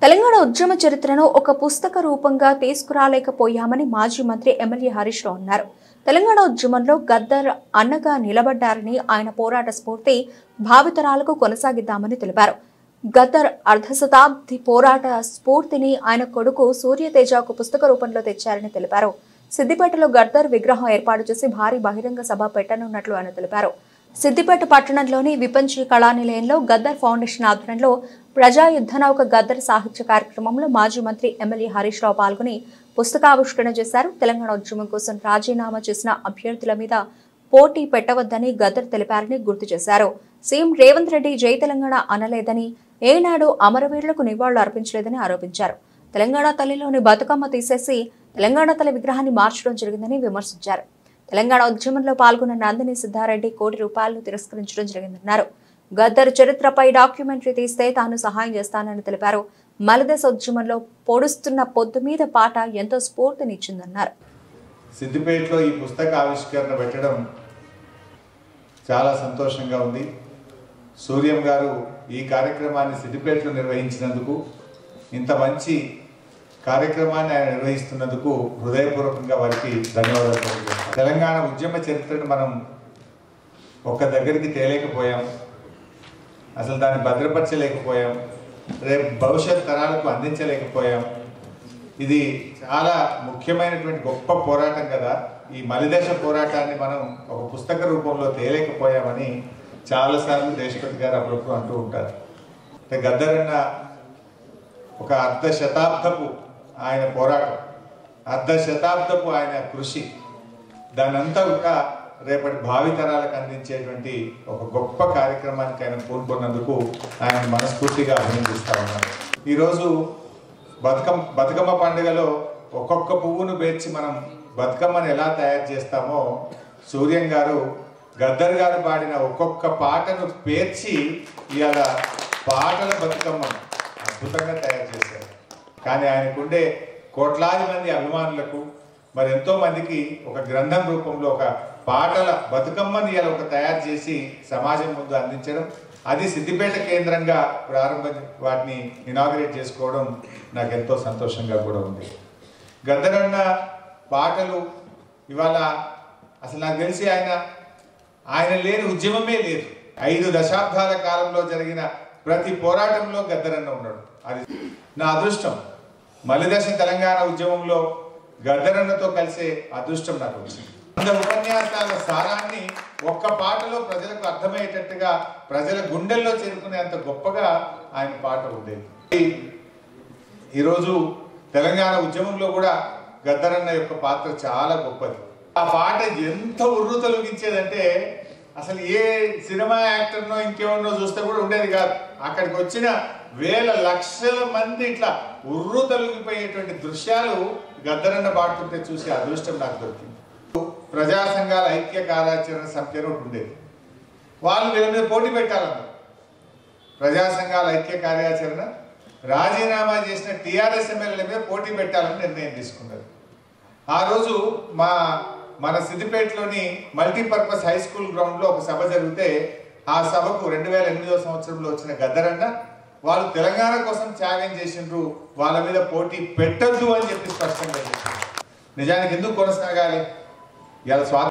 తెలంగాణ ఉద్యమ చరిత్రను ఒక పుస్తక రూపంగా తీసుకురాలేకపోయామని మాజీ మంత్రి ఎమ్మెల్యే హరీష్ రావు అన్నారు. తెలంగాణ ఉద్యమంలో గద్దర్ అన్నగా నిలబడ్డారని, ఆయన పోరాట స్ఫూర్తి భావితరాలకు కొనసాగిద్దామని తెలిపారు. గద్దర్ అర్ధశతాబ్ది పోరాట స్ఫూర్తిని ఆయన కొడుకు సూర్యతేజ ఒక పుస్తక రూపంలో తెచ్చారని తెలిపారు. సిద్దిపేటలో గద్దర్ విగ్రహం ఏర్పాటు చేసి భారీ బహిరంగ సభ పెట్టనున్నట్లు ఆయన తెలిపారు. సిద్దిపేట పట్టణంలోని విపంచి కళానిలయంలో గద్దర్ ఫౌండేషన్ ఆధ్వర్యంలో ప్రజాయుద్ధనౌక గద్దర్ సాహిత్య కార్యక్రమంలో మాజీ మంత్రి ఎమ్మెల్యే హరీష్ రావు పాల్గొని పుస్తకావిష్కరణ చేశారు. తెలంగాణ ఉద్యమం కోసం రాజీనామా చేసిన అభ్యర్థుల మీద పోటీ పెట్టవద్దని గద్దర్ తెలిపారని గుర్తు చేశారు. సీఎం రేవంత్ రెడ్డి జై తెలంగాణ అనలేదని, ఏనాడు అమరవీరులకు నివాళులు అర్పించలేదని ఆరోపించారు. తెలంగాణ తల్లిలోని బతుకమ్మ తీసేసి తెలంగాణ తల్లి విగ్రహాన్ని మార్చడం జరిగిందని విమర్శించారు. తెలంగాణ ఉద్యమంలో పాల్గొన్న నందిని సిద్ధారెడ్డి ₹1 తిరస్కరించడం జరిగిందన్నారు. గద్దర్ చరిత్రపై డాక్యుమెంటరీ తీస్తే తాను సహాయం చేస్తానని తెలిపారు. మలిదశ ఉద్యమంలో పొడుస్తున్న పొద్దు మీద పాట ఎంతో స్ఫూర్తినిచ్చిందన్నారు. సిద్దిపేటలో ఈ పుస్తక ఆవిష్కరణ పెట్టడం చాలా సంతోషంగా ఉంది. సూర్యం గారు ఈ కార్యక్రమాన్ని సిద్దిపేటలో నిర్వహించినందుకు, ఇంత మంచి కార్యక్రమాన్ని ఆయన నిర్వహిస్తున్నందుకు హృదయపూర్వకంగా వారికి ధన్యవాదాలు తెలియజేస్తాం. తెలంగాణ ఉద్యమ చరిత్రను మనం ఒక్క దగ్గరికి తేలేకపోయాం, అసలు దాన్ని భద్రపరచలేకపోయాం, రేపు భవిష్యత్ తరాలకు అందించలేకపోయాం. ఇది చాలా ముఖ్యమైనటువంటి గొప్ప పోరాటం కదా. ఈ మలిదశ పోరాటాన్ని మనం ఒక పుస్తక రూపంలో తేలేకపోయామని చాలాసార్లు దేశపతి గారు అప్పుడప్పుడు అంటూ ఉంటారు. అంటే గద్దర్ అన్న ఒక అర్ధశతాబ్దపు ఆయన పోరాటం, అర్ధశతాబ్దపు ఆయన కృషి, దానంతా కూడా రేపటి భావితరాలకు అందించేటువంటి ఒక గొప్ప కార్యక్రమానికి ఆయన పూనుకున్నందుకు ఆయన మనస్ఫూర్తిగా అభినందిస్తా ఉన్నాను. ఈరోజు బతుకమ్మ పండుగలో ఒక్కొక్క పువ్వును పేర్చి మనం బతుకమ్మను ఎలా తయారు చేస్తామో, సూర్యం గారు గద్దర్ గారు పాడిన ఒక్కొక్క పాటను పేర్చి ఇవాళ పాటల బతుకమ్మను అద్భుతంగా తయారు చేశారు. కానీ ఆయనకుండే కోట్లాది మంది అభిమానులకు, మరి ఎంతో మందికి ఒక గ్రంథం రూపంలో ఒక పాటల బతుకమ్మని ఇలా ఒక తయారు చేసి సమాజం ముందు అందించడం, అది సిద్దిపేట కేంద్రంగా వాటిని ఇనాగ్రేట్ చేసుకోవడం నాకు ఎంతో సంతోషంగా కూడా ఉంది. గద్దర్ అన్న పాటలు ఇవాళ అసలు నాకు తెలిసి ఆయన లేని ఉద్యమమే లేదు. 5 దశాబ్దాల కాలంలో జరిగిన ప్రతి పోరాటంలో గద్దర్ అన్న ఉన్నాడు. అది నా అదృష్టం. మలిదశ తెలంగాణ ఉద్యమంలో గద్దర్ అన్నతో కలిసే అదృష్టం నాకు వచ్చింది. ఉపన్యాసాల సారాన్ని ఒక్క పాటలో ప్రజలకు అర్థమయ్యేటట్టుగా ప్రజల గుండెల్లో చేరుకునేంత గొప్పగా ఆయన పాట ఉండేది. ఈరోజు తెలంగాణ ఉద్యమంలో కూడా గద్దర్ అన్న యొక్క పాత్ర చాలా గొప్పది. ఆ పాట ఎంత ఉర్రు తొలగించేదంటే అసలు ఏ సినిమా యాక్టర్నో ఇంకేమన్నో చూస్తే కూడా ఉండేది కాదు. అక్కడికి వచ్చిన వేల లక్షల మంది ఇట్లా ఉర్రు తొలగిపోయేటువంటి దృశ్యాలు గద్దరన్న పాడుతుంటే చూసే అదృష్టం నాకు దొరికింది. ప్రజా సంఘాల ఐక్య కార్యాచరణ సమితి అని ఒకటి ఉండేది. వాళ్ళు వీళ్ళ మీద పోటీ పెట్టాలన్నారు. ప్రజా సంఘాల ఐక్య కార్యాచరణ రాజీనామా చేసిన టీఆర్ఎస్ ఎమ్మెల్యేల మీద పోటీ పెట్టాలని నిర్ణయం తీసుకున్నారు. ఆ రోజు మన సిద్దిపేటలోని మల్టీపర్పస్ హై స్కూల్ గ్రౌండ్లో ఒక సభ జరిగితే, ఆ సభకు 2008వ సంవత్సరంలో వచ్చిన గద్దర్ అన్న వాళ్ళు తెలంగాణ కోసం త్యాగం చేసిండ్రు, వాళ్ళ మీద పోటీ పెట్టద్దు అని చెప్పి స్పష్టంగా చెప్పారు. నిజానికి ఎందుకు కొనసాగాలి? ఇలా